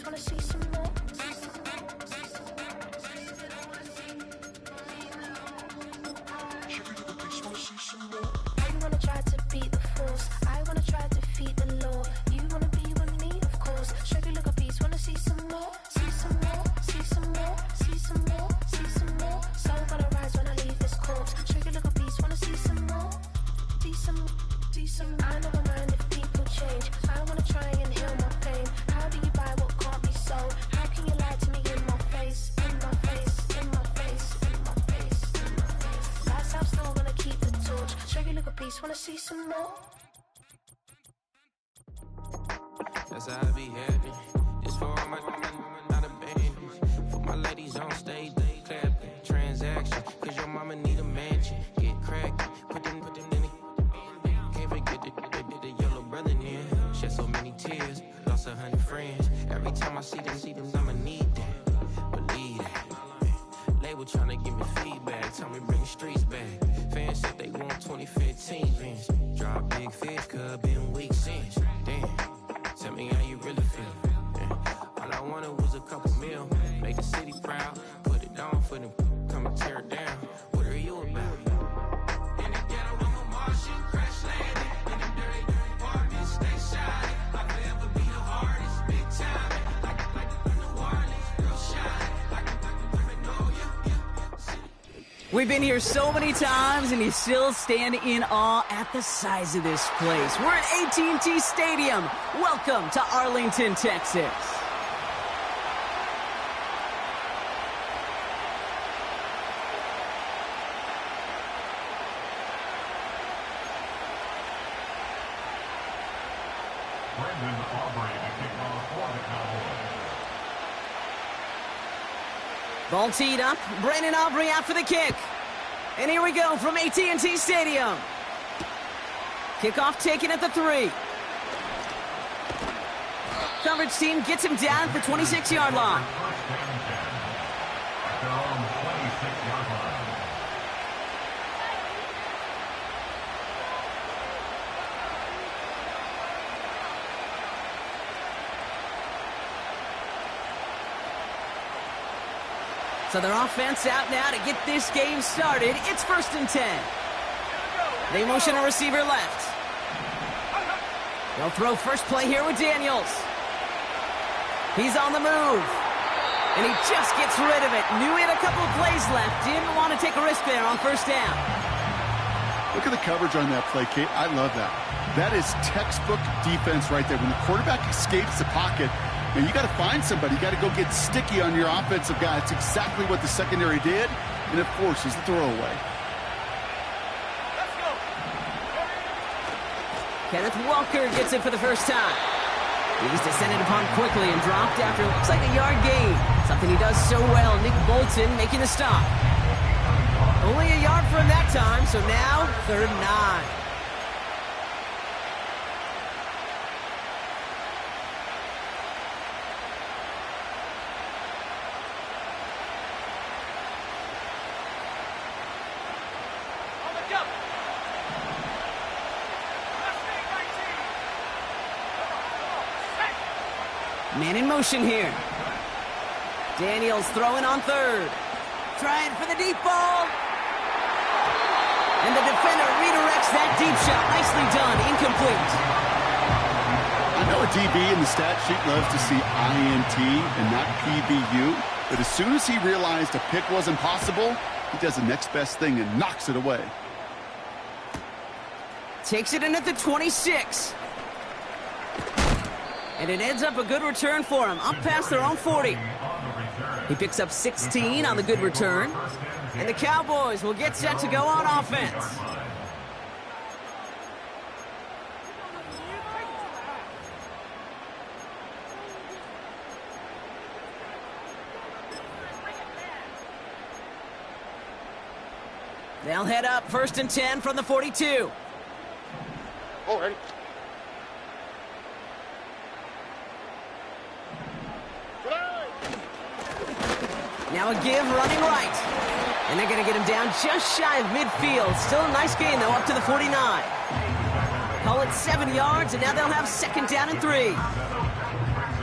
wanna see some more. You wanna try to beat the force, I wanna try to defeat the law. You wanna be with me, of course. Shaggy look a beast, wanna see some more, see some more, see some more, see some more, see some more. Soul gonna rise when I leave this corpse. Shaggy look a beast, wanna see some more, see some, see some. I never mind if people change. I wanna try and heal my pain. How do you buy what can't be sold? How can you lie to me in my face, in my face, in my face, in my face, in my face? Lights out, still gonna keep the torch. Shaggy look a beast, wanna see some more. That's how I be happy. This for all my not a band. For my ladies on stage, they clapping. Transaction, cause your mama need a mansion. Get cracked, put them in the. Can't forget the yellow brother in. Shed so many tears, lost 100 friends. Every time I see them, I'ma need that. Believe that. Label tryna give me feedback, tell me bring the streets back. Fans said they want 2015 Vince. Drop big fish, cuz been weeks since. Damn. Tell me how you really feel. Yeah. All I wanted was a couple mil. Make the city proud. Put it on for them. Come and tear it down. What are you about? In the ghetto, I'm a Martian. Crash landing. In them dirty apartments, stay shining. I'll forever be the hardest. Big time. Like the New Orleans. Real shine. Like We've been here so many times, and you still stand in awe at the size of this place. We're at AT&T Stadium. Welcome to Arlington, Texas. Ball teed up. Brandon Aubrey out for the kick. And here we go from AT&T Stadium. Kickoff taken at the 3. Coverage team gets him down at the 26-yard line. So their offense out now to get this game started. It's 1st and 10. They motion a receiver left. They'll throw first play here with Daniels. He's on the move. And he just gets rid of it. Knew he had a couple of plays left. Didn't want to take a risk there on 1st down. Look at the coverage on that play, Kate. I love that. That is textbook defense right there. When the quarterback escapes the pocket, and you got to find somebody. You got to go get sticky on your offensive guy. It's exactly what the secondary did, and it forces the throwaway. Kenneth Walker gets it for the first time. He was descended upon quickly and dropped after it looks like a yard gain. Something he does so well. Nick Bolton making the stop. Only a yard for him that time, so now 3rd and 9. Man in motion here. Daniels throwing on 3rd. Trying for the deep ball. And the defender redirects that deep shot. Nicely done. Incomplete. I know a DB in the stat sheet loves to see INT and not PBU, but as soon as he realized a pick wasn't possible, he does the next best thing and knocks it away. Takes it in at the 26. And it ends up a good return for him, up past their own 40. He picks up 16 on the good return. And the Cowboys will get set to go on offense. They'll head up 1st and 10 from the 42. Oh, ready. Now a give running right. And they're going to get him down just shy of midfield. Still a nice gain, though, up to the 49. Call it 7 yards, and now they'll have 2nd down and 3.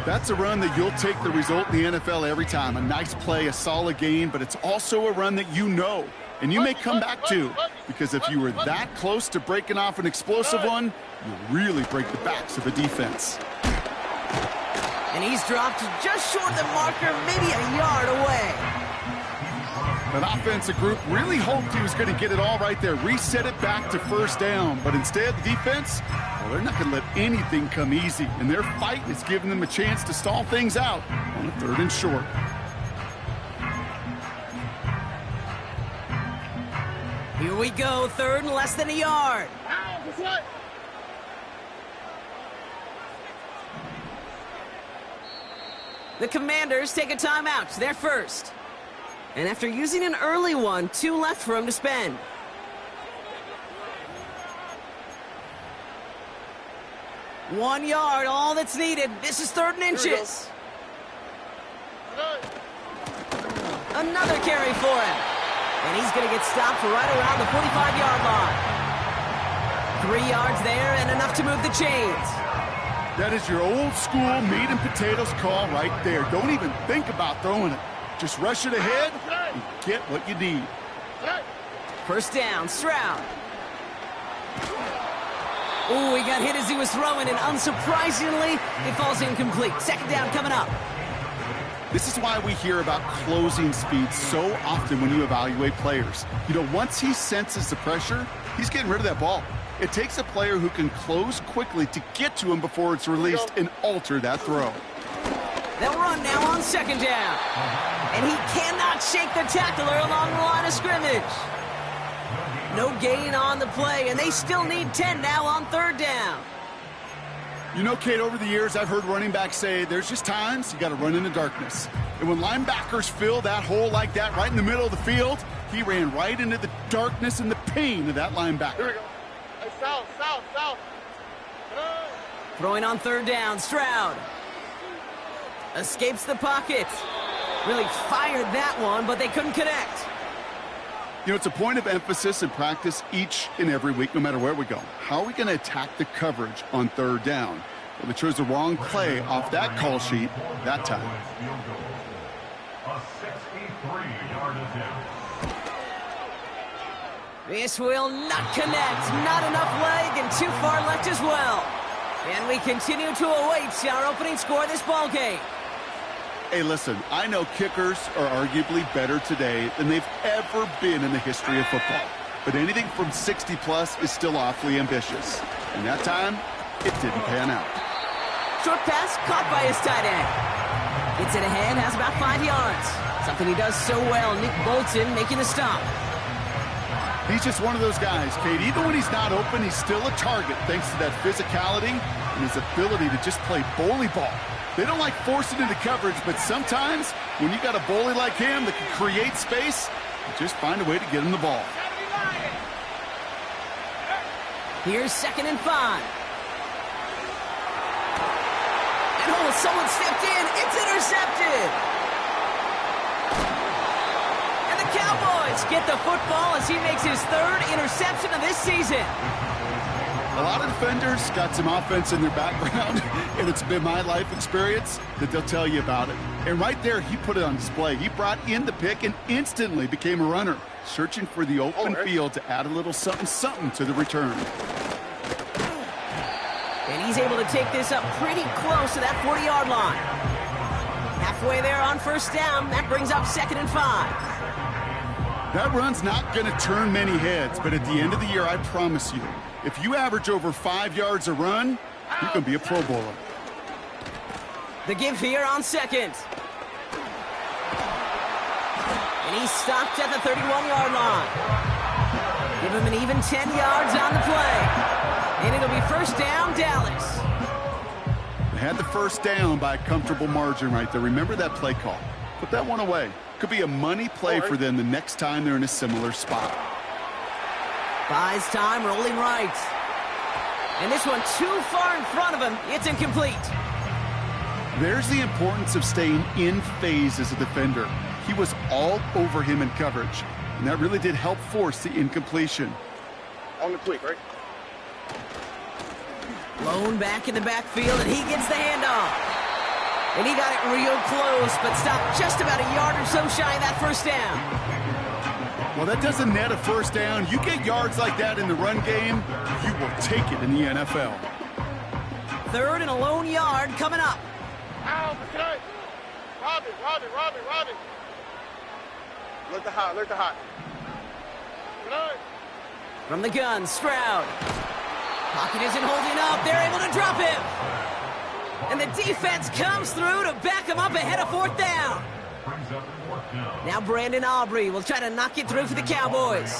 That's a run that you'll take the result in the NFL every time. A nice play, a solid gain, but it's also a run that you know, and you may come back to, because if you were that close to breaking off an explosive one, you really break the backs of a defense. And he's dropped just short of the marker, maybe a yard away. That offensive group really hoped he was going to get it all right there, reset it back to first down. But instead, the defense, well, they're not going to let anything come easy. And their fight is giving them a chance to stall things out on a 3rd and short. Here we go, 3rd and less than a yard. The Commanders take a timeout. They're first. And after using an early one, 2 left for him to spend. One yard, all that's needed. This is 3rd and inches. Another carry for him. And he's going to get stopped right around the 45-yard line. 3 yards there and enough to move the chains. That is your old school meat and potatoes call right there. Don't even think about throwing it. Just rush it ahead and get what you need. First down, Stroud. Oh, he got hit as he was throwing, and unsurprisingly, it falls incomplete. 2nd down coming up. This is why we hear about closing speed so often when you evaluate players. You know, once he senses the pressure, he's getting rid of that ball. It takes a player who can close quickly to get to him before it's released and alter that throw. They'll run now on 2nd down. And he cannot shake the tackler along the line of scrimmage. No gain on the play, and they still need 10 now on 3rd down. You know, Kate, over the years, I've heard running backs say there's just times you got to run in the darkness. And when linebackers fill that hole like that right in the middle of the field, he ran right into the darkness and the pain of that linebacker. Here we go. Hey, south. Throwing on 3rd down, Stroud. Escapes the pocket. Really fired that one, but they couldn't connect. You know, it's a point of emphasis in practice each and every week, no matter where we go. How are we going to attack the coverage on 3rd down? Well, they chose the wrong play off that call sheet that time. A 63-yard attempt. This will not connect. Not enough leg and too far left as well. And we continue to await our opening score of this ball game. Hey, listen, I know kickers are arguably better today than they've ever been in the history of football. But anything from 60-plus is still awfully ambitious. And that time, it didn't pan out. Short pass caught by his tight end. Gets it ahead, has about 5 yards. Something he does so well. Nick Bolton making the stop. He's just one of those guys, Kate. Even when he's not open, he's still a target thanks to that physicality and his ability to just play bully ball. They don't like forcing into coverage, but sometimes when you got a bully like him that can create space, you just find a way to get him the ball. Here's 2nd and 5. And oh, someone stepped in. It's intercepted. And the Cowboys get the football as he makes his 3rd interception of this season. A lot of defenders got some offense in their background, and it's been my life experience that they'll tell you about it. And right there, he put it on display. He brought in the pick and instantly became a runner, searching for the open field to add a little something to the return. And he's able to take this up pretty close to that 40-yard line. Halfway there on 1st down, that brings up 2nd and 5. That run's not going to turn many heads, but at the end of the year, I promise you, if you average over 5 yards a run, you can be a Pro Bowler. The give here on 2nd. And he's stopped at the 31-yard line. Give him an even 10 yards on the play. And it'll be 1st down, Dallas. They had the 1st down by a comfortable margin right there. Remember that play call. Put that one away. Could be a money play for them the next time they're in a similar spot. Buys time, rolling right. And this one too far in front of him. It's incomplete. There's the importance of staying in phase as a defender. He was all over him in coverage, and that really did help force the incompletion. On the quick, right? Blown back in the backfield, and he gets the handoff. And he got it real close, but stopped just about a yard or so shy of that first down. Well, that doesn't net a first down. You get yards like that in the run game, you will take it in the NFL. 3rd and a lone yard coming up. Ow, okay. Robbie. Look the hot. Good. From the gun, Stroud. Pocket isn't holding up. They're able to drop him. And the defense comes through to back him up ahead of 4th down. Now Brandon Aubrey will try to knock it through for the Cowboys.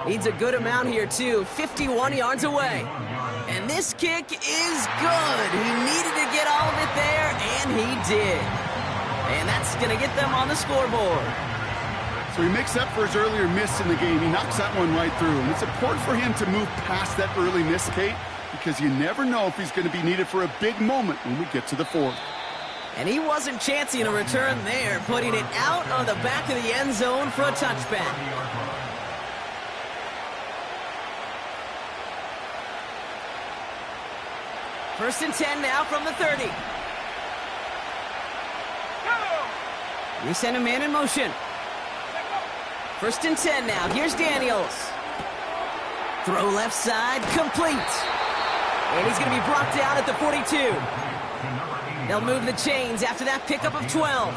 Needs a good amount here, too. 51 yards away. And this kick is good. He needed to get all of it there, and he did. And that's going to get them on the scoreboard. So he makes up for his earlier miss in the game. He knocks that one right through. And it's important for him to move past that early miss, Kate, because you never know if he's going to be needed for a big moment when we get to the 4th. And he wasn't chancing a return there, putting it out on the back of the end zone for a touchback. First and 10 now from the 30. We send a man in motion. First and 10 now. Here's Daniels. Throw left side, complete. And he's going to be brought down at the 42. They'll move the chains after that pickup of 12.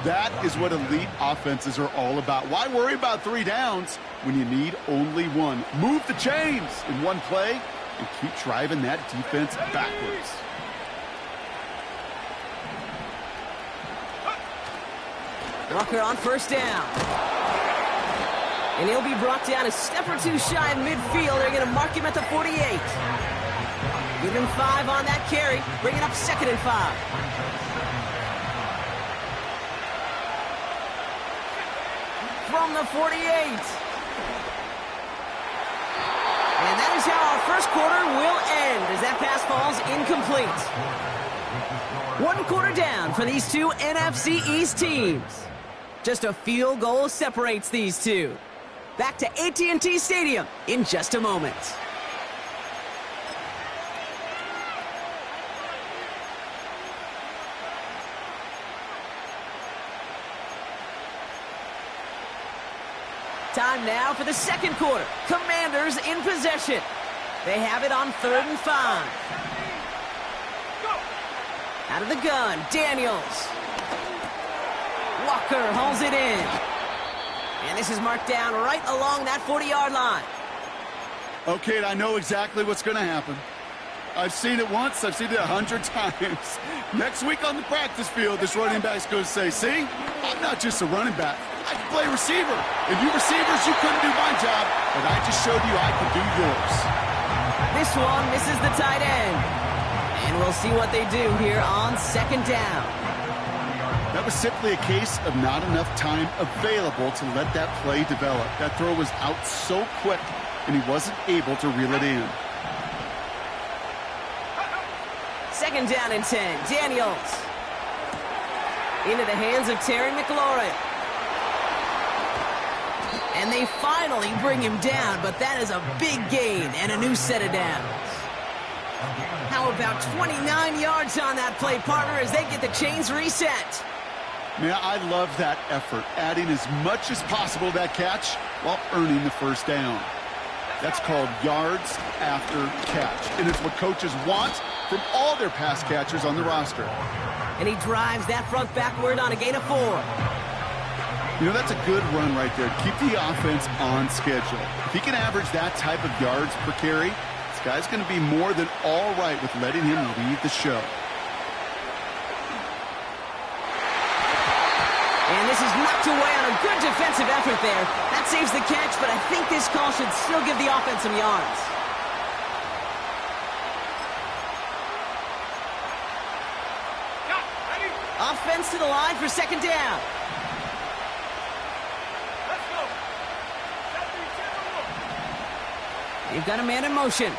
That is what elite offenses are all about. Why worry about 3 downs when you need only 1? Move the chains in one play and keep driving that defense backwards. Walker on first down. And he'll be brought down a step or 2 shy of midfield. They're going to mark him at the 48. Give him 5 on that carry. Bring it up 2nd and 5. From the 48. And that is how our first quarter will end as that pass falls incomplete. 1 quarter down for these two NFC East teams. Just a field goal separates these two. Back to AT&T Stadium in just a moment. Time now for the second quarter. Commanders in possession. They have it on 3rd and 5. Out of the gun, Daniels. Walker hauls it in. And this is marked down right along that 40-yard line. Okay, I know exactly what's going to happen. I've seen it once. I've seen it 100 times. Next week on the practice field, this running back's going to say, see, I'm not just a running back. I can play receiver. And you receivers, you couldn't do my job, but I just showed you I could do yours. This one misses the tight end. And we'll see what they do here on 2nd down. That was simply a case of not enough time available to let that play develop. That throw was out so quick, and he wasn't able to reel it in. 2nd down and 10. Daniels. Into the hands of Terry McLaurin. And they finally bring him down, but that is a big gain and a new set of downs. How about 29 yards on that play, partner, as they get the chains reset? Man, I love that effort, adding as much as possible to that catch while earning the first down. That's called yards after catch, and it's what coaches want from all their pass catchers on the roster. And he drives that front backward on a gain of 4. You know, that's a good run right there. Keep the offense on schedule. If he can average that type of yards per carry, this guy's going to be more than all right with letting him lead the show. And this is knocked away on a good defensive effort there. That saves the catch, but I think this call should still give the offense some yards. Offense to the line for 2nd down. They've got a man in motion.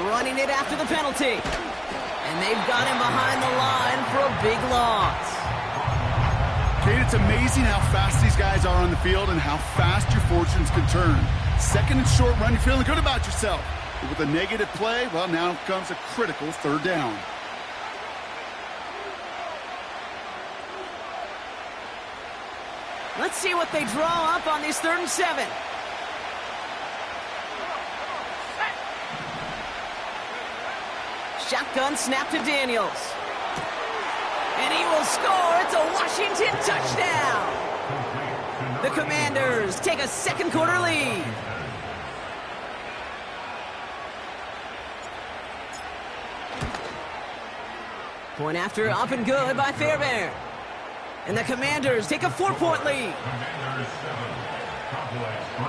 Running it after the penalty. And they've got him behind the line for a big loss. Kate, it's amazing how fast these guys are on the field and how fast your fortunes can turn. 2nd and short run, you're feeling good about yourself. With a negative play, well, now comes a critical third down. Let's see what they draw up on this 3rd and 7. Shotgun snap to Daniels. And he will score. It's a Washington touchdown. The Commanders take a second quarter lead. Point after up and good by Fairbairn. And the Commanders take a 4-point lead. Commanders 7, Complex 3.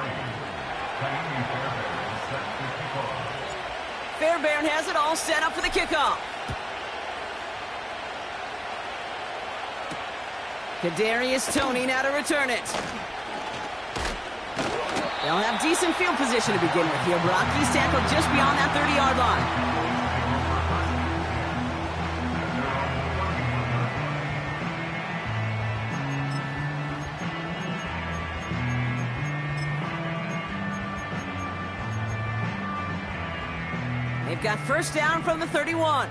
Commies Cowgirls set to kick off. Fairbairn has it all set up for the kickoff. Kadarius Toney now to return it. They'll have decent field position to begin with here. Brock, he's tackled just beyond that 30-yard line. They've got first down from the 31.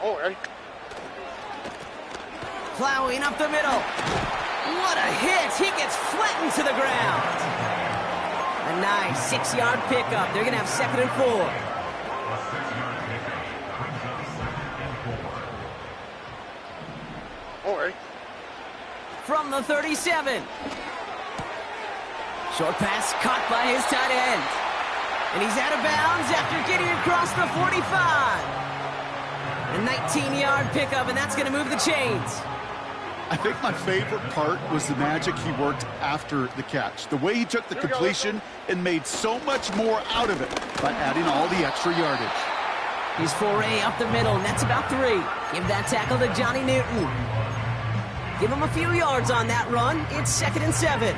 Oh, ready? Plowing up the middle. What a hit. He gets flattened to the ground. A nice 6-yard pickup. They're going to have 2nd and 4. A 6-yard pickup brings up 2nd and 4. Oh, ready? From the 37. Short pass caught by his tight end. And he's out of bounds after getting across the 45. A 19-yard pickup, and that's going to move the chains. I think my favorite part was the magic he worked after the catch. The way he took the completion and made so much more out of it by adding all the extra yardage. He's 4A up the middle, and that's about 3. Give that tackle to Johnny Newton. Give him a few yards on that run. It's 2nd and 7.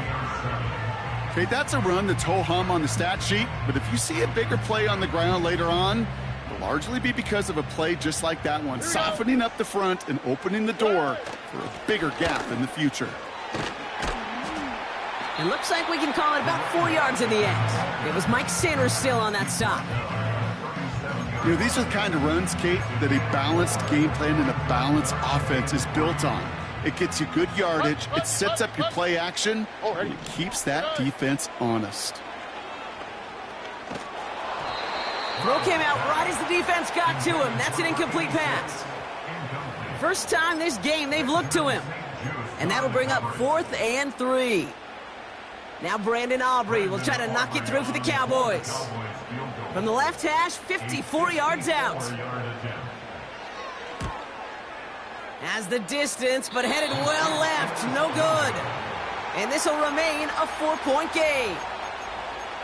Okay, that's a run that's ho-hum on the stat sheet, but if you see a bigger play on the ground later on, it'll largely be because of a play just like that one, softening up the front and opening the door for a bigger gap in the future. It looks like we can call it about 4 yards in the end. It was Mike Sanders still on that stop. You know, these are the kind of runs, Kate, that a balanced game plan and a balanced offense is built on. It gets you good yardage, it sets up your play action, and it keeps that defense honest. Throw came out right as the defense got to him. That's an incomplete pass. First time this game they've looked to him. And that'll bring up 4th and 3. Now Brandon Aubrey will try to knock it through for the Cowboys. From the left hash, 54 yards out. Has the distance, but headed well left. No good. And this will remain a 4-point game.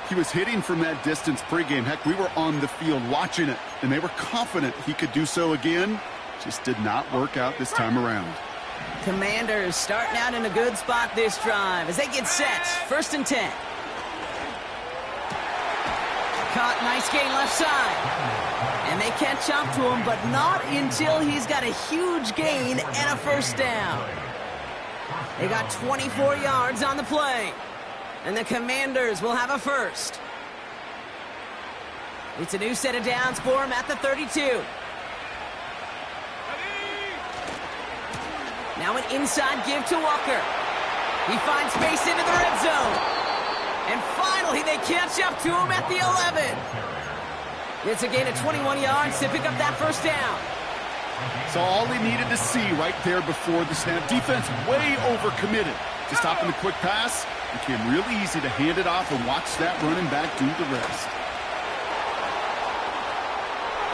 He was hitting from that distance pregame. Heck, we were on the field watching it, and they were confident he could do so again. Just did not work out this time around. Commanders starting out in a good spot this drive as they get set. 1st and 10. Caught, nice gain left side. And they catch up to him, but not until he's got a huge gain and a first down. They got 24 yards on the play. And the Commanders will have a first. It's a new set of downs for him at the 32. Now an inside give to Walker. He finds space into the red zone. And finally, they catch up to him at the 11. It's a gain of 21 yards to pick up that first down. So all he needed to see right there before the snap. Defense way overcommitted. To stop in the quick pass, became really easy to hand it off and watch that running back do the rest.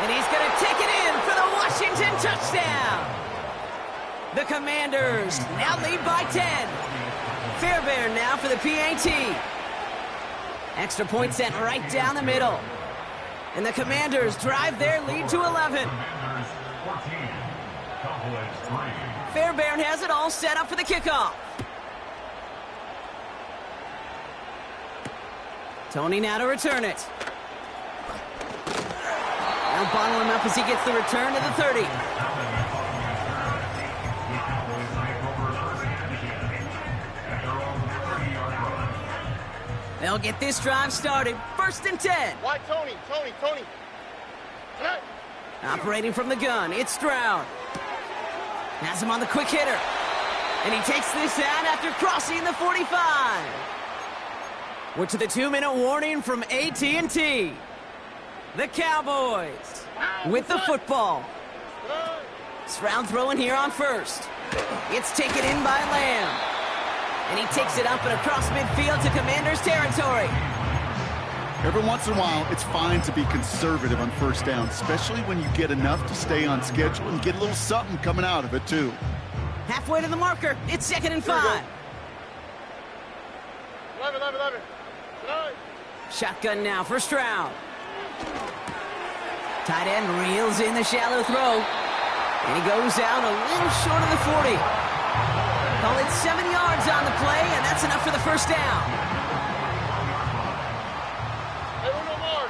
And he's going to take it in for the Washington touchdown. The Commanders now lead by 10. Fairbairn now for the PAT. Extra point sent right down the middle. And the Commanders drive their lead to 11. Commanders 14, Complex 3. Fairbairn has it all set up for the kickoff. Toney now to return it. Now bottle him up as he gets the return to the 30. They'll get this drive started. first and 10. Why, Tony? Tonight. Operating from the gun, it's Stroud. Has him on the quick hitter. And he takes this out after crossing the 45. We're to the 2-minute warning from AT&T. The Cowboys with the football. Stroud throwing here on first. It's taken in by Lamb. And he takes it up and across midfield to Commanders territory. Every once in a while, it's fine to be conservative on first down, especially when you get enough to stay on schedule and get a little something coming out of it, too. Halfway to the marker. It's 2nd and 5. 11. Shotgun now for Stroud. Tight end reels in the shallow throw. And he goes out a little short of the 40. Call it 7 yards on the play, and that's enough for the first down. Hey, uno more.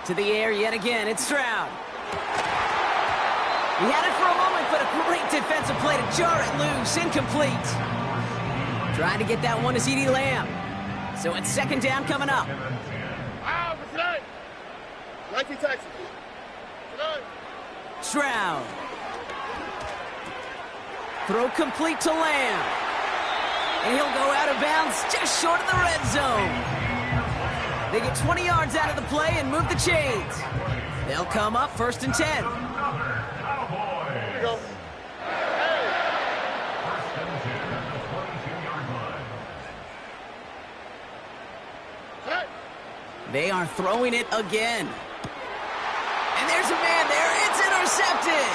To the air yet again, it's Stroud. He had it for a moment, but a great defensive play to jar it loose. Incomplete. Trying to get that one to CeeDee Lamb. So it's 2nd down coming up. For tonight. 19 Texas. Tonight. Stroud. Throw complete to Lamb. And he'll go out of bounds just short of the red zone. They get 20 yards out of the play and move the chains. They'll come up 1st and 10. Here we go. Hey. They are throwing it again. And there's a man there. It's intercepted.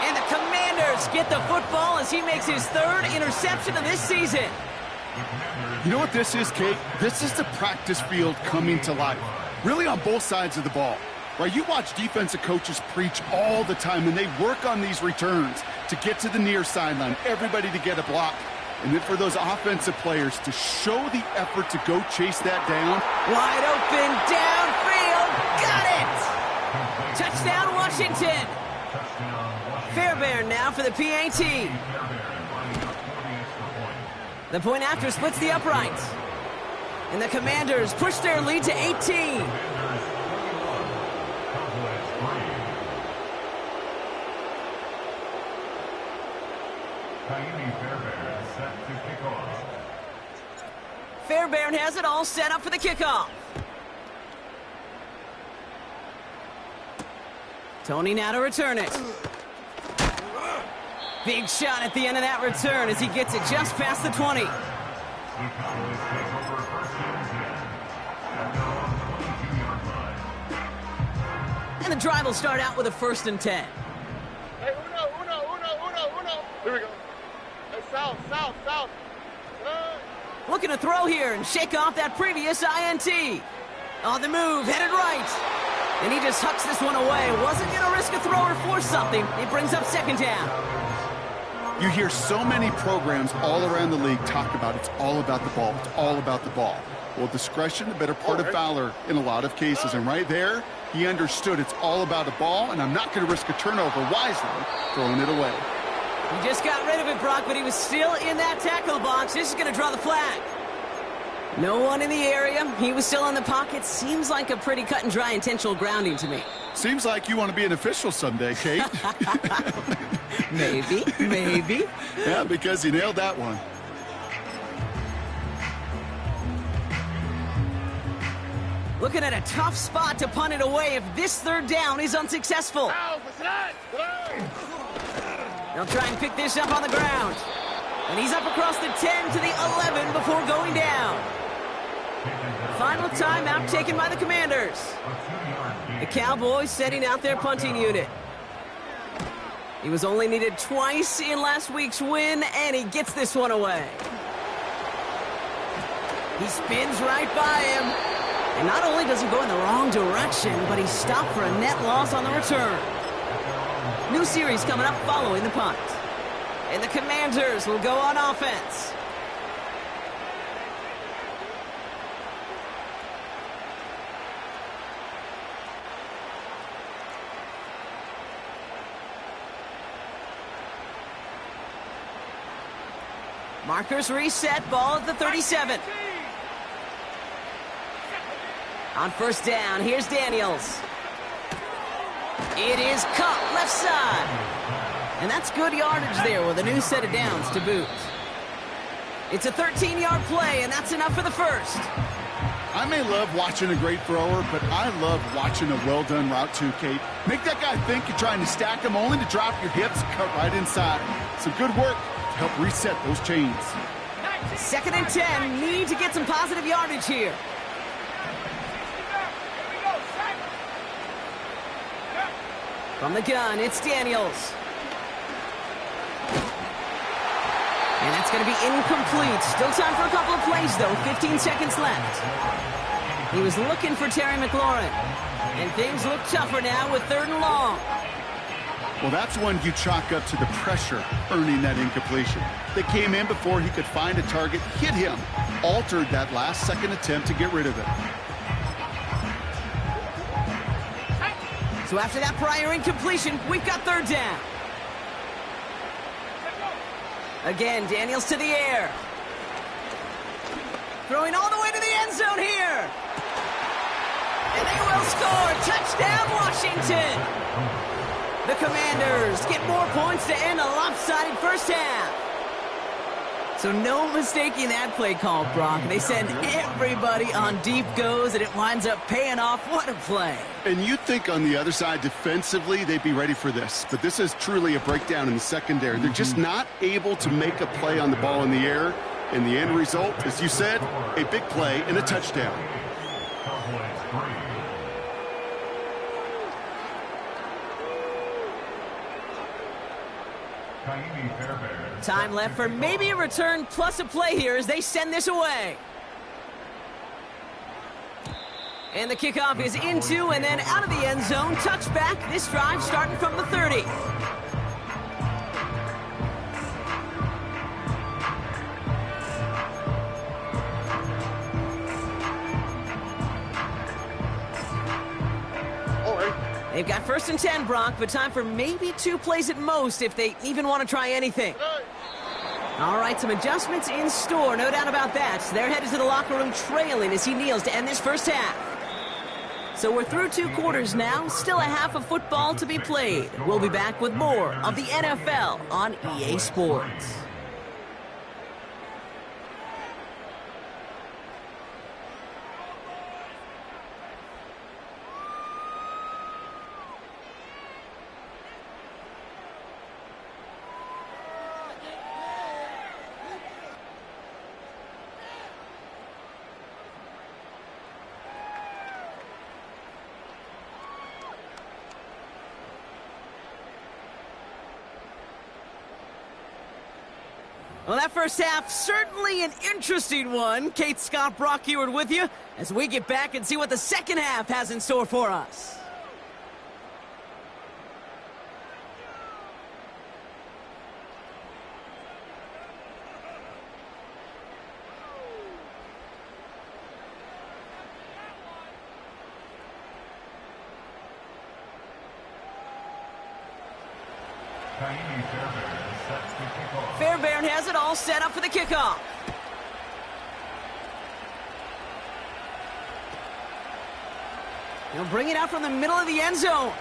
And the Commanders get the football as he makes his 3rd interception of this season. You know what this is, Kate? This is the practice field coming to life. Really on both sides of the ball. Right, you watch defensive coaches preach all the time, and they work on these returns to get to the near sideline, everybody to get a block. And then for those offensive players to show the effort to go chase that down. Wide open, downfield, got it! Touchdown, Washington! Fairbairn now for the PAT. The point after splits the uprights. And the Commanders push their lead to 18. Fairbairn has it all set up for the kickoff. Tony now to return it. Big shot at the end of that return as he gets it just past the 20. And the drive will start out with a 1st and 10. Hey, uno. Here we go. Hey, south. Looking to throw here and shake off that previous INT. On the move, headed right. And he just hucks this one away. Wasn't going to risk a throw or force something. It brings up 2nd down. You hear so many programs all around the league talk about it's all about the ball. It's all about the ball. Well, discretion, the better part of valor in a lot of cases. And right there, he understood it's all about the ball, and I'm not going to risk a turnover wisely, throwing it away. He just got rid of it, Brock, but he was still in that tackle box. This is going to draw the flag. No one in the area. He was still in the pocket. Seems like a pretty cut and dry intentional grounding to me. Seems like you want to be an official someday, Kate. Maybe. Yeah, because he nailed that one. Looking at a tough spot to punt it away if this 3rd down is unsuccessful. They'll try and pick this up on the ground. And he's up across the 10 to the 11 before going down. Final timeout taken by the Commanders. The Cowboys setting out their punting unit. He was only needed twice in last week's win, and he gets this one away. He spins right by him. And not only does he go in the wrong direction, but he's stopped for a net loss on the return. New series coming up following the punt. And the Commanders will go on offense. Markers reset, ball at the 37. On first down, here's Daniels. It is caught left side. And that's good yardage there with a new set of downs to boot. It's a 13-yard play, and that's enough for the first. I may love watching a great thrower, but I love watching a well-done route too, Kate. Make that guy think you're trying to stack him only to drop your hips, cut right inside. Some good work to help reset those chains. 2nd and 10, need to get some positive yardage here. From the gun, it's Daniels. And that's going to be incomplete. Still time for a couple of plays, though. 15 seconds left. He was looking for Terry McLaurin. And things look tougher now with 3rd and long. Well, that's one you chalk up to the pressure earning that incompletion. They came in before he could find a target, hit him, altered that last-second attempt to get rid of it. So after that prior incompletion, we've got 3rd down. Again, Daniels to the air. Throwing all the way to the end zone here. And they will score. Touchdown, Washington. The Commanders get more points to end a lopsided first half. So no mistaking that play call, Brock. They send everybody on deep goes, and it winds up paying off. What a play. And you'd think on the other side, defensively, they'd be ready for this. But this is truly a breakdown in the secondary. They're just not able to make a play on the ball in the air. And the end result, as you said, a big play and a touchdown. Time left for maybe a return plus a play here as they send this away. And the kickoff is into and then out of the end zone. Touchback. This drive starting from the 30. They've got 1st and 10, Brock, but time for maybe 2 plays at most if they even want to try anything. All right, some adjustments in store, no doubt about that. They're headed to the locker room trailing as he kneels to end this first half. So we're through 2 quarters now, still a half of football to be played. We'll be back with more of the NFL on EA Sports. Well, that first half, certainly an interesting one. Kate, Scott, Brock Ewart with you as we get back and see what the second half has in store for us. Fairbairn has it all set up for the kickoff. He'll bring it out from the middle of the end zone.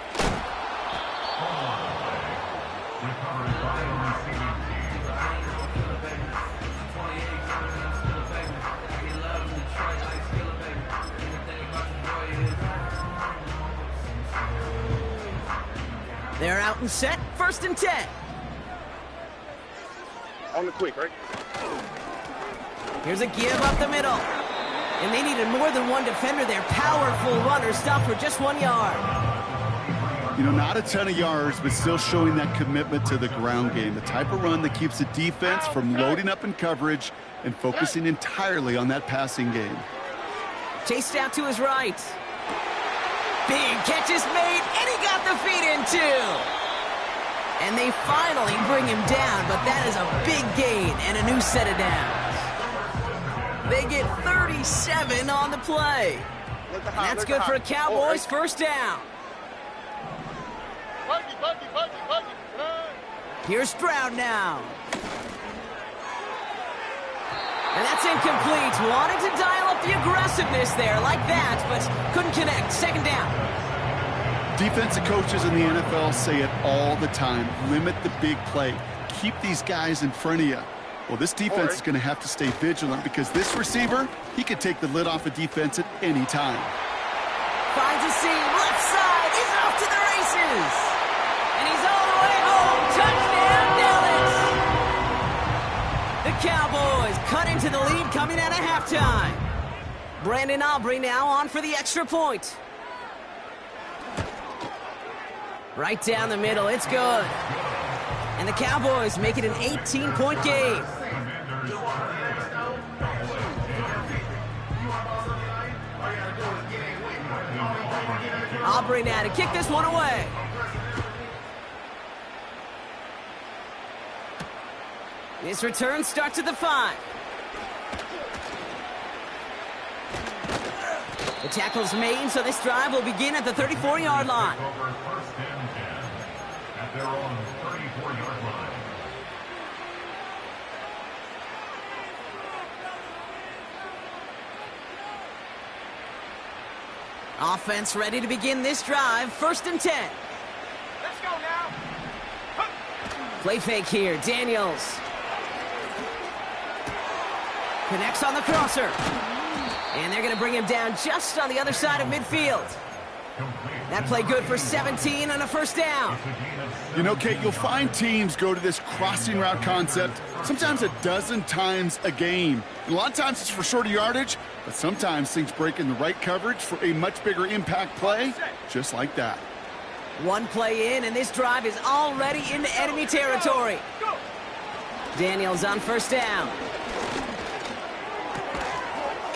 They're out and set, 1st and 10. On the quick, right? Here's a give up the middle. And they needed more than one defender there. Powerful runner, stopped for just 1 yard. You know, not a ton of yards, but still showing that commitment to the ground game. The type of run that keeps the defense from loading up in coverage and focusing entirely on that passing game. Chased out to his right. Big catch is made, and he got the feet in too. And they finally bring him down, but that is a big gain and a new set of downs. They get 37 on the play. And that's good for a Cowboys first down. Here's Stroud now. And that's incomplete. Wanted to dial up the aggressiveness there like that, but couldn't connect. Second down. Defensive coaches in the NFL say it all the time. Limit the big play. Keep these guys in front of you. Well, this defense is going to have to stay vigilant because this receiver, he could take the lid off a defense at any time. Finds a seam. Left side. He's off to the races. And he's all the way home. Touchdown, Dallas. The Cowboys cut into the lead coming out of halftime. Brandon Aubrey now on for the extra point. Right down the middle. It's good. And the Cowboys make it an 18-point game. Aubrey now to kick this one away. This return starts at the 5. The tackle's made, so this drive will begin at the 34-yard line. At their own 34-yard line. Offense ready to begin this drive. 1st and 10. Let's go now. Play fake here. Daniels connects on the crosser. And they're going to bring him down just on the other side of midfield. That play good for 17 and a 1st down. You know, Kate, you'll find teams go to this crossing route concept sometimes a dozen times a game. And a lot of times it's for shorter yardage, but sometimes things break in the right coverage for a much bigger impact play, just like that. One play in, and this drive is already into enemy territory. Daniels on 1st down.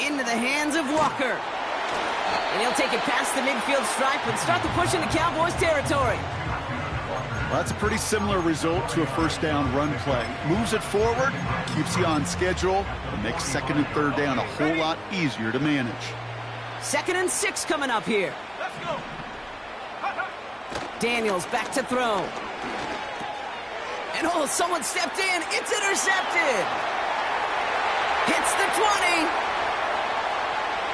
Into the hands of Walker. And he'll take it past the midfield stripe and start the push into Cowboys territory. Well, that's a pretty similar result to a 1st down run play. Moves it forward, keeps you on schedule, and makes 2nd and 3rd down a whole lot easier to manage. 2nd and 6 coming up here. Let's go. Daniels back to throw. And oh, someone stepped in. It's intercepted. Hits the 20.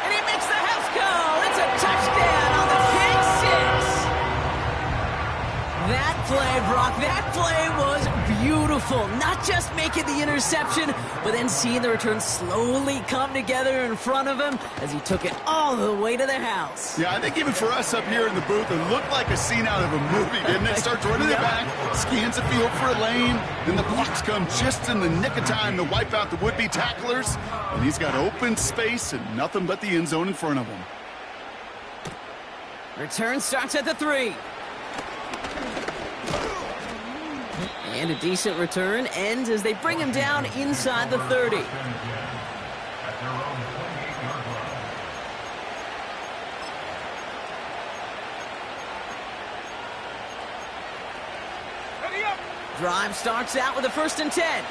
And he makes the house call. It's a touchdown on the pick 6. That play, Brock, that play was beautiful. Not just making the interception, but then seeing the return slowly come together in front of him as he took it all the way to the house. Yeah, I think even for us up here in the booth, it looked like a scene out of a movie, didn't it? Starts running it back, scans the field for a lane, then the blocks come just in the nick of time to wipe out the would-be tacklers, and he's got open space and nothing but the end zone in front of him. Return starts at the 3. And a decent return ends as they bring him down inside the 30. Drive starts out with a 1st and 10.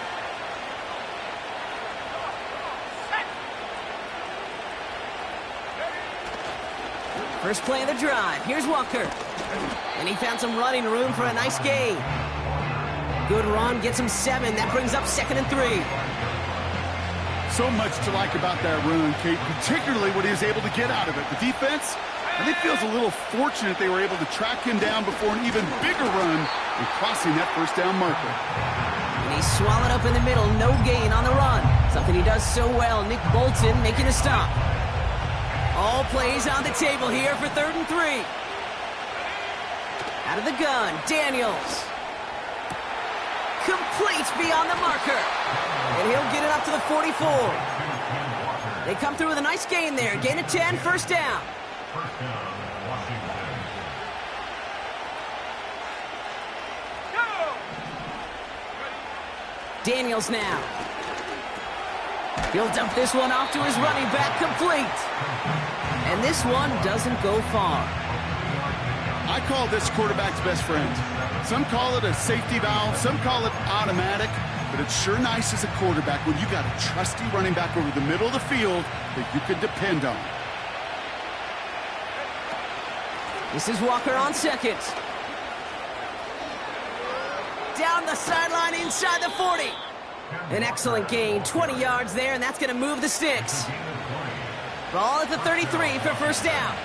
First play of the drive. Here's Walker. And he found some running room for a nice gain. Good run, gets him 7. That brings up 2nd and 3. So much to like about that run, Kate, particularly what he was able to get out of it. The defense, I think, feels a little fortunate they were able to track him down before an even bigger run and crossing that 1st down marker. And he's swallowed up in the middle. No gain on the run. Something he does so well. Nick Bolton making a stop. All plays on the table here for 3rd and 3. Out of the gun, Daniels. Complete beyond the marker. And he'll get it up to the 44. They come through with a nice gain there. Gain of 10, 1st down. Daniels now. He'll dump this one off to his running back, complete. And this one doesn't go far. I call this quarterback's best friend. Some call it a safety valve, some call it automatic, but it's sure nice as a quarterback when you got a trusty running back over the middle of the field that you can depend on. This is Walker on 2nd. Down the sideline inside the 40. An excellent gain, 20 yards there, and that's going to move the sticks. Ball at the 33 for first down.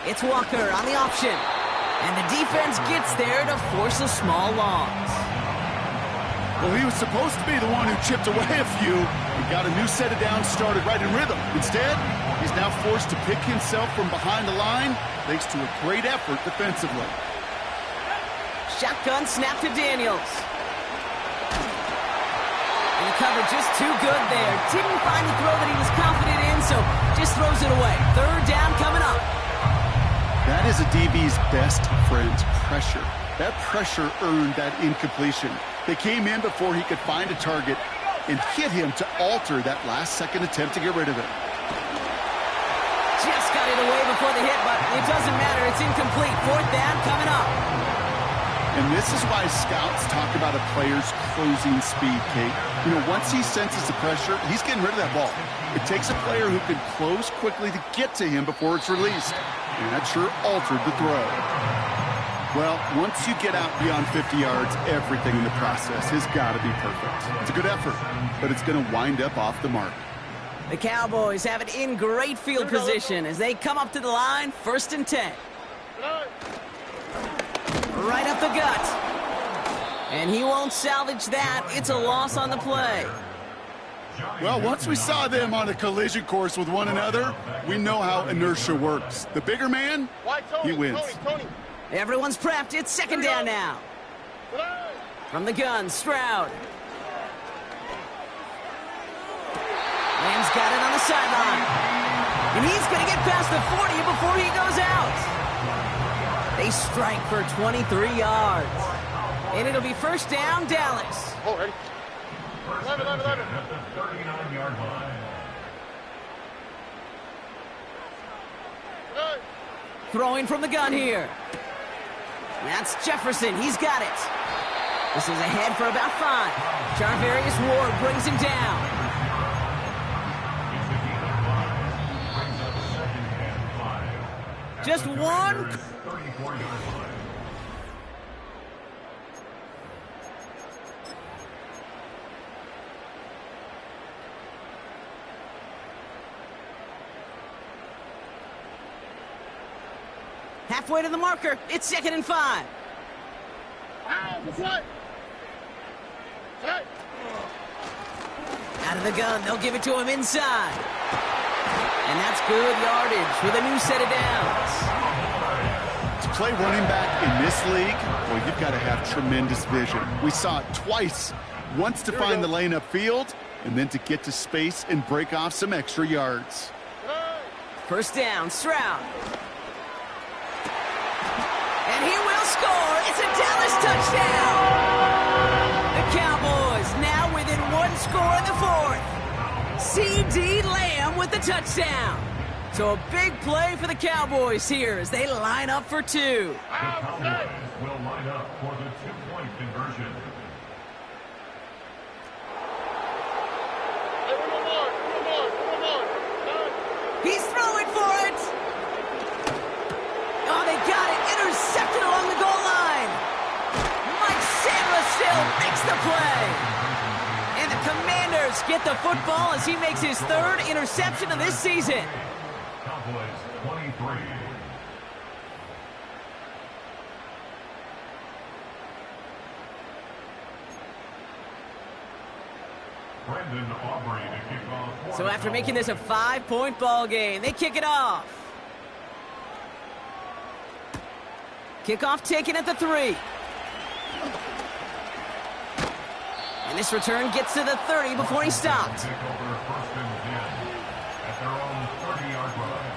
It's Walker on the option. And the defense gets there to force a small loss. Well, he was supposed to be the one who chipped away a few and got a new set of downs started right in rhythm. Instead, he's now forced to pick himself from behind the line thanks to a great effort defensively. Shotgun snap to Daniels. And the cover just too good there. Didn't find the throw that he was confident in, so just throws it away. Third down coming up. That is a DB's best friend, pressure. That pressure earned that incompletion. They came in before he could find a target and hit him to alter that last-second attempt to get rid of it. Just got it away before the hit, but it doesn't matter. It's incomplete. Fourth down coming up. And this is why scouts talk about a player's closing speed, Kate. You know, once he senses the pressure, he's getting rid of that ball. It takes a player who can close quickly to get to him before it's released. And that sure altered the throw. Well, once you get out beyond 50 yards, everything in the process has got to be perfect. It's a good effort, but it's going to wind up off the mark. The Cowboys have it in great field position as they come up to the line, 1st and 10. Right up the gut. And he won't salvage that. It's a loss on the play. Well, once we saw them on a collision course with one another, we know how inertia works. The bigger man, he wins. Everyone's prepped. It's second down now. From the gun, Stroud. Lamb's got it on the sideline. And he's going to get past the 40 before he goes out. They strike for 23 yards. And it'll be first down, Dallas. Oh, ready? 11. At the 39-yard line. Throwing from the gun here. That's Jefferson. He's got it. This is ahead for about 5. Charvarius Ward brings him down. Just one. Halfway to the marker. It's 2nd and 5. Out of the gun. They'll give it to him inside. And that's good yardage with a new set of downs. To play running back in this league, well, you've got to have tremendous vision. We saw it twice. Once to find the lane upfield, and then to get to space and break off some extra yards. First down, Stroud. And he will score. It's a Dallas touchdown. The Cowboys now within 1 score in the 4th. C.D. Lamb with the touchdown. So a big play for the Cowboys here as they line up for 2. The Cowboys will line up for the 2-point conversion. He's throwing for it. Oh, they got it. Intercepted along the goal line. Mike Samuel makes the play. And the Commanders get the football as he makes his 3rd interception of this season. Cowboys 23. Brandon Aubrey to kick off. So after making this a 5-point ball game, they kick it off. Kickoff taken at the 3. And this return gets to the 30 before he stopped. Take over 1st and 10 at their own 30-yard line.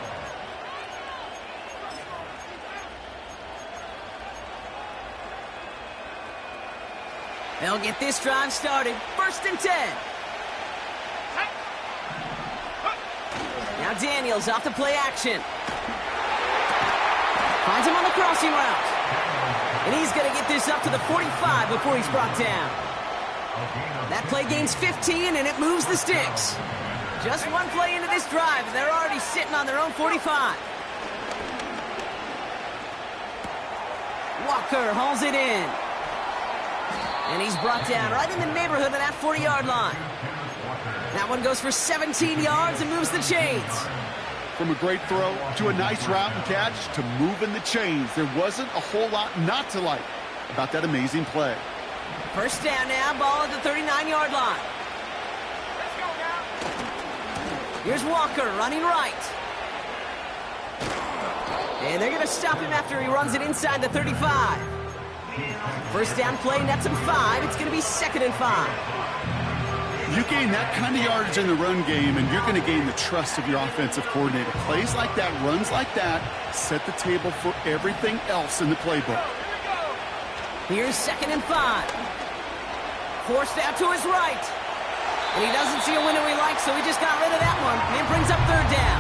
They'll get this drive started. 1st and 10. Now Daniels off the play action. Finds him on the crossing route. And he's going to get this up to the 45 before he's brought down. That play gains 15, and it moves the sticks. Just one play into this drive, and they're already sitting on their own 45. Walker hauls it in. And he's brought down right in the neighborhood of that 40-yard line. That one goes for 17 yards and moves the chains. From a great throw to a nice route and catch to moving the chains, there wasn't a whole lot not to like about that amazing play. First down now, ball at the 39-yard line. Here's Walker running right. And they're going to stop him after he runs it inside the 35. First down play, nets him 5. It's going to be 2nd and 5. You gain that kind of yardage in the run game, and you're going to gain the trust of your offensive coordinator. Plays like that, runs like that, set the table for everything else in the playbook. Here's 2nd and 5. Forced out to his right. And he doesn't see a window he likes, so he just got rid of that one. And brings up 3rd down.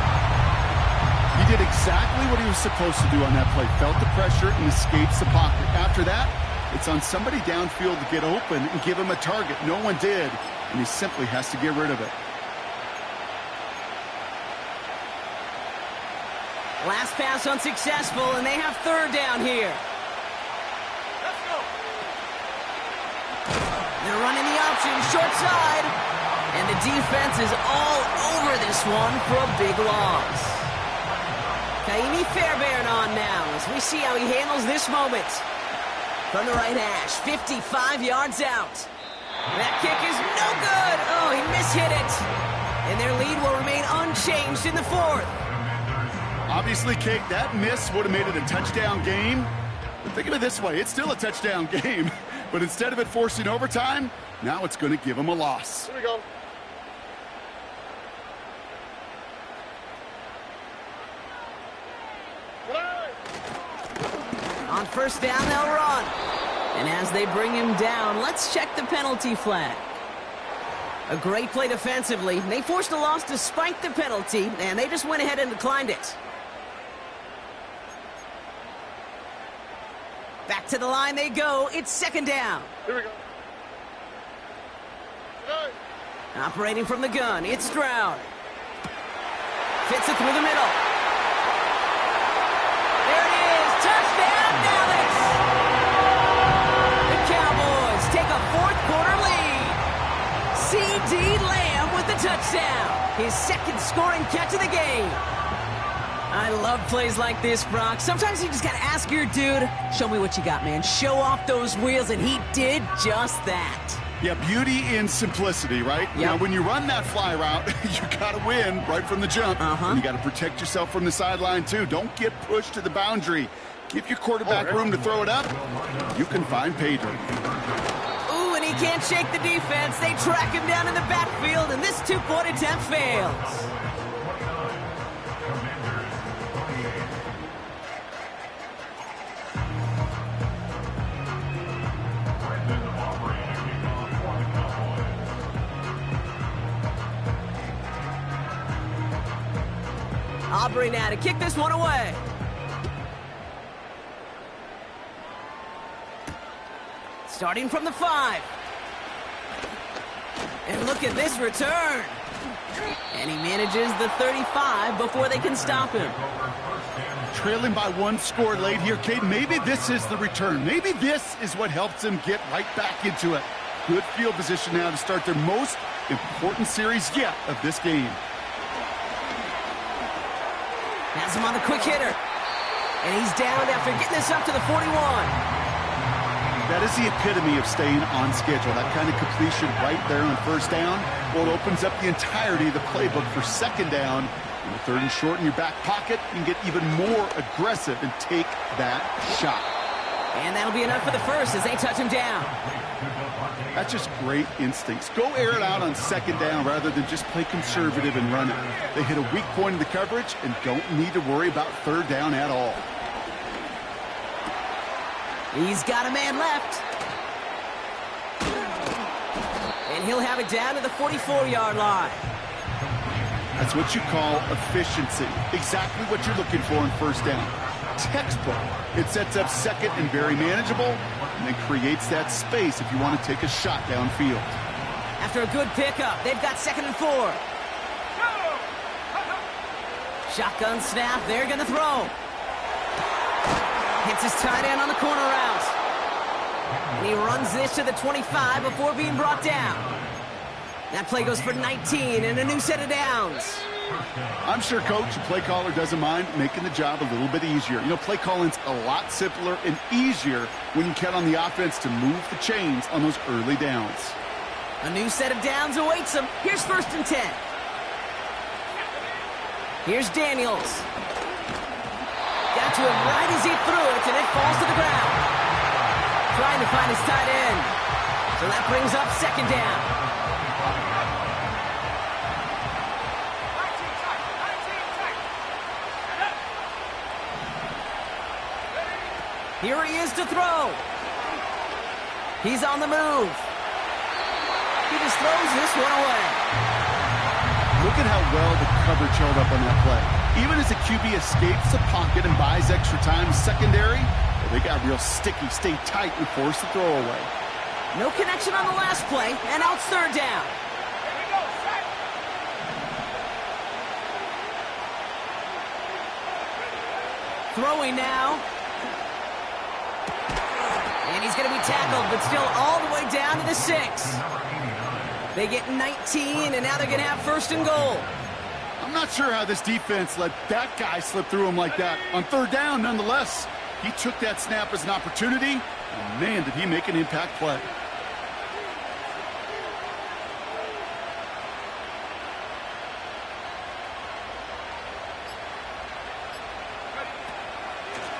He did exactly what he was supposed to do on that play. Felt the pressure and escapes the pocket. After that, it's on somebody downfield to get open and give him a target. No one did, and he simply has to get rid of it. Last pass unsuccessful, and they have 3rd down here. Let's go. They're running the option, short side. And the defense is all over this one for a big loss. Kaimi Fairbairn on now as we see how he handles this moment. From the right hash, 55 yards out. That kick is no good. Oh, he mishit it. And their lead will remain unchanged in the 4th. Obviously, Kate, that miss would have made it a touchdown game. But think of it this way, it's still a touchdown game. But instead of it forcing overtime, now it's going to give them a loss. Here we go. On first down, they'll run. And as they bring him down, let's check the penalty flag. A great play defensively. They forced a loss despite the penalty, and they just went ahead and declined it. Back to the line they go. It's 2nd down. Here we go. Good. Operating from the gun, it's Stroud. Fits it through the middle. There it is. Touchdown, Dallas! The Cowboys take a 4th quarter lead. C.D. Lamb with the touchdown. His 2nd scoring catch of the game. I love plays like this, Brock. Sometimes you just got to ask your dude, show me what you got, man. Show off those wheels, and he did just that. Yeah, beauty in simplicity, right? Yep. Now, when you run that fly route, you got to win right from the jump. And you got to protect yourself from the sideline, too. Don't get pushed to the boundary. Give your quarterback room to throw it up. You can find pay dirt. Ooh, and he can't shake the defense. They track him down in the backfield, and this 2-point attempt fails. Aubrey now to kick this one away. Starting from the 5. And look at this return. And he manages the 35 before they can stop him. Trailing by 1 score late here, Kate. Maybe this is the return. Maybe this is what helps them get right back into it. Good field position now to start their most important series yet of this game. Has him on the quick hitter. And he's down after getting this up to the 41. That is the epitome of staying on schedule. That kind of completion right there on first down. Well, it opens up the entirety of the playbook for 2nd down. In the 3rd and short in your back pocket, you can get even more aggressive and take that shot. And that'll be enough for the 1st as they touch him down. That's just great instincts. Go air it out on 2nd down rather than just play conservative and run it. They hit a weak point in the coverage and don't need to worry about 3rd down at all. He's got a man left. And he'll have it down to the 44-yard line. That's what you call efficiency. Exactly what you're looking for on first down. Textbook. It sets up 2nd and very manageable, and then creates that space if you want to take a shot downfield. After a good pickup, they've got 2nd and 4. Shotgun snap, they're going to throw. Hits his tight end on the corner route. And he runs this to the 25 before being brought down. That play goes for 19 and a new set of downs. I'm sure, Coach, the play caller doesn't mind making the job a little bit easier. You know, play calling's a lot simpler and easier when you count on the offense to move the chains on those early downs. A new set of downs awaits him. Here's 1st and 10. Here's Daniels. Got to him right as he threw it, and it falls to the ground. Trying to find his tight end. So that brings up 2nd down. Here he is to throw. He's on the move. He just throws this one away. Look at how well the coverage held up on that play. Even as the QB escapes the pocket and buys extra time secondary, they got real sticky, stay tight, and force the throw away. No connection on the last play, and now it's 3rd down. Throwing now. And he's going to be tackled, but still all the way down to the 6. They get 19, and now they're going to have 1st and goal. I'm not sure how this defense let that guy slip through him like that. On 3rd down, nonetheless, he took that snap as an opportunity, and man, did he make an impact play.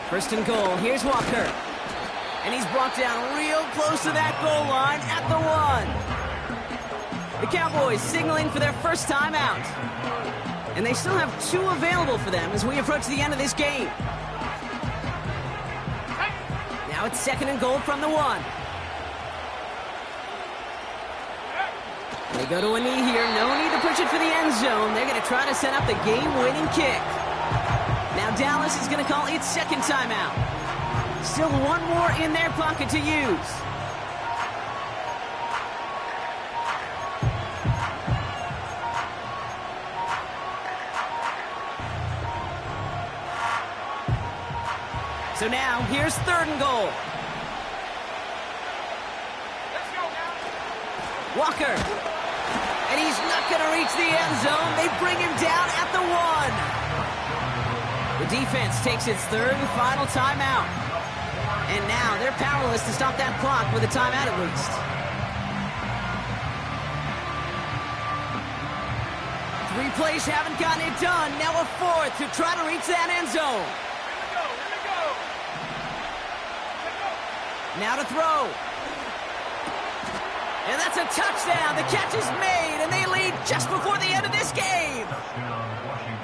First and goal. Here's Walker. And he's brought down real close to that goal line at the 1. The Cowboys signaling for their first time out. And they still have 2 available for them as we approach the end of this game. Now it's 2nd and goal from the 1. They go to a knee here. No need to push it for the end zone. They're going to try to set up the game-winning kick. Now Dallas is going to call its 2nd timeout. Still 1 more in their pocket to use. So now, here's 3rd and goal. Walker. And he's not going to reach the end zone. They bring him down at the 1. The defense takes its 3rd and final timeout. And now they're powerless to stop that clock with a timeout at least. 3 plays haven't gotten it done. Now a 4th to try to reach that end zone. Now to throw. And that's a touchdown. The catch is made, and they lead just before the end of this game.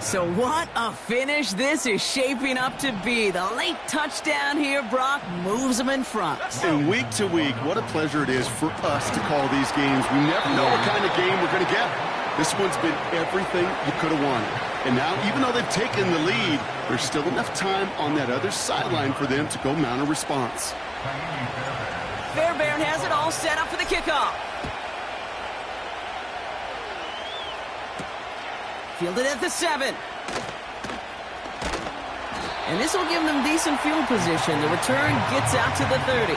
So what a finish this is shaping up to be. The late touchdown here, Brock, moves them in front. And week to week, what a pleasure it is for us to call these games. We never know what kind of game we're going to get. This one's been everything you could have wanted. And now, even though they've taken the lead, there's still enough time on that other sideline for them to go mount a response. Fairbairn has it all set up for the kickoff. Fielded at the 7. And this will give them decent field position. The return gets out to the 30.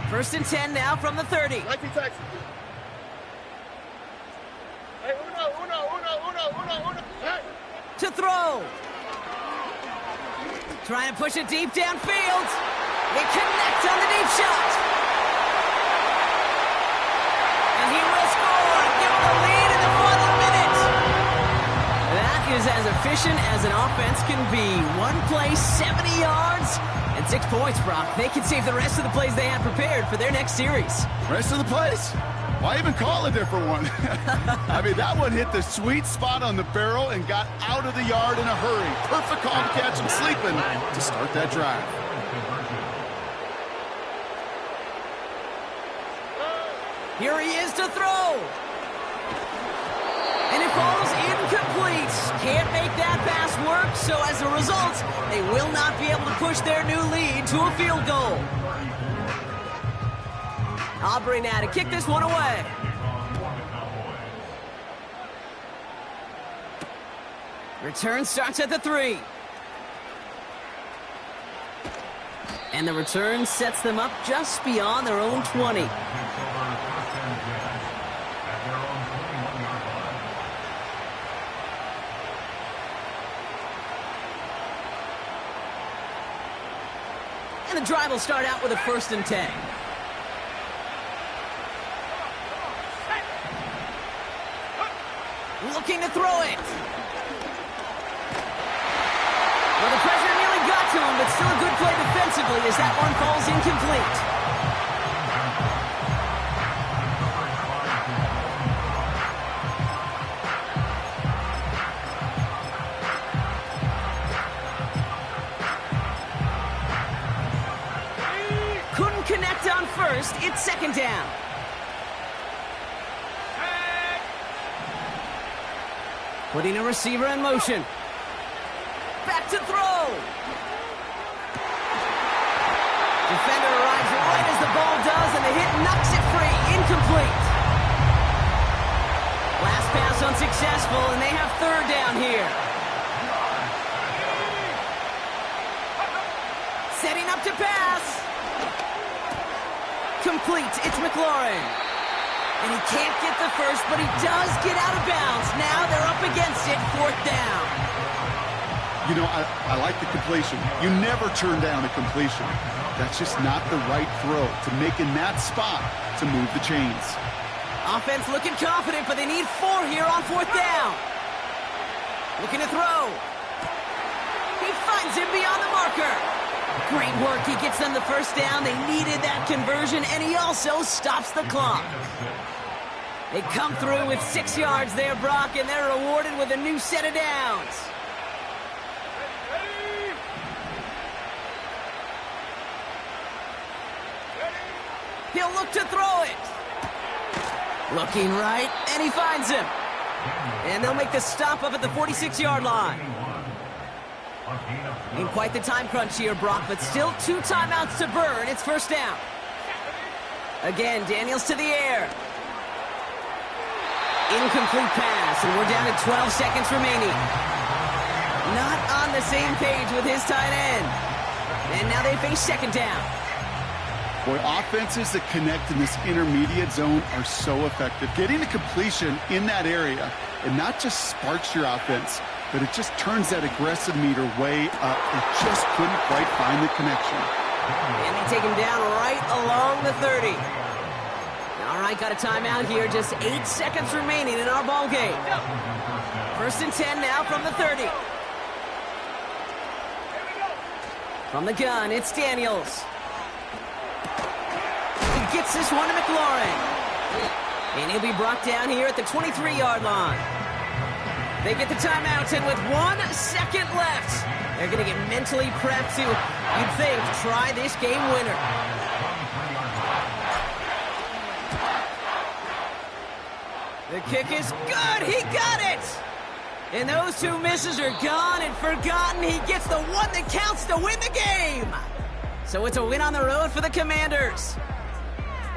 First and 10 now from the 30. Hey, uno. Hey. To throw. Trying to push it deep downfield. They connect on the deep shot. And he will score. Give them the lead in the final minute. That is as efficient as an offense can be. 1 play, 70 yards. And 6 points, Brock. They can save the rest of the plays they had prepared for their next series. Rest of the plays? Why even call a different one? I mean, that one hit the sweet spot on the barrel and got out of the yard in a hurry. Perfect call to catch him sleeping to start that drive. Here he is to throw. And it falls incomplete. Can't make that pass work, so as a result, they will not be able to push their new lead to a field goal. Aubrey now to kick this one away. Return starts at the 3. And the return sets them up just beyond their own 20. And the drive will start out with a 1st and 10. Looking to throw it. Well, the pressure nearly got to him, but still a good play defensively as that one falls incomplete. Couldn't connect on 1st. It's 2nd down. Putting a receiver in motion. Back to throw. Defender arrives right as the ball does, and the hit knocks it free. Incomplete. Last pass unsuccessful, and they have 3rd down here. Setting up to pass. Complete. It's McLaurin. And he can't get the 1st, but he does get out of bounds. Now they're up against it, 4th down. You know, I like the completion. You never turn down a completion. That's just not the right throw to make in that spot to move the chains. Offense looking confident, but they need 4 here on 4th down. Looking to throw. He finds him beyond the marker. Great work. He gets them the 1st down. They needed that conversion, and he also stops the clock. They come through with 6 yards there, Brock, and they're rewarded with a new set of downs. He'll look to throw it. Looking right, and he finds him. And they'll make the stop up at the 46-yard line. In quite the time crunch here, Brock, but still 2 timeouts to burn. It's 1st down. Again, Daniels to the air. Incomplete pass, and we're down to 12 seconds remaining. Not on the same page with his tight end. And now they face 2nd down. Boy, offenses that connect in this intermediate zone are so effective. Getting a completion in that area, it not just sparks your offense, but it just turns that aggressive meter way up. They just couldn't quite find the connection. And they take him down right along the 30. All right, got a timeout here. Just 8 seconds remaining in our ball game. 1st and 10 now from the 30. From the gun, it's Daniels. He gets this one to McLaurin. And he'll be brought down here at the 23-yard line. They get the timeouts, and with 1 second left, they're going to get mentally prepped to, you'd think, try this game winner. The kick is good. He got it. And those 2 misses are gone and forgotten. He gets the one that counts to win the game. So it's a win on the road for the Commanders.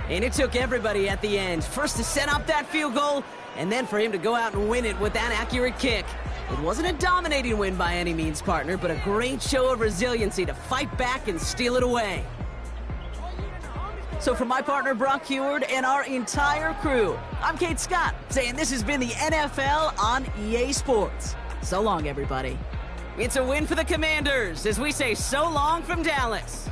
And it took everybody at the end. First to set up that field goal, and then for him to go out and win it with that accurate kick. It wasn't a dominating win by any means, partner, but a great show of resiliency to fight back and steal it away. So for my partner, Brock Heward, and our entire crew, I'm Kate Scott, saying this has been the NFL on EA Sports. So long, everybody. It's a win for the Commanders as we say so long from Dallas.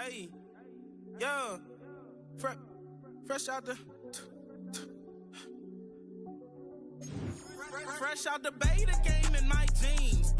Hey, yeah, fresh out the beta game in my jeans.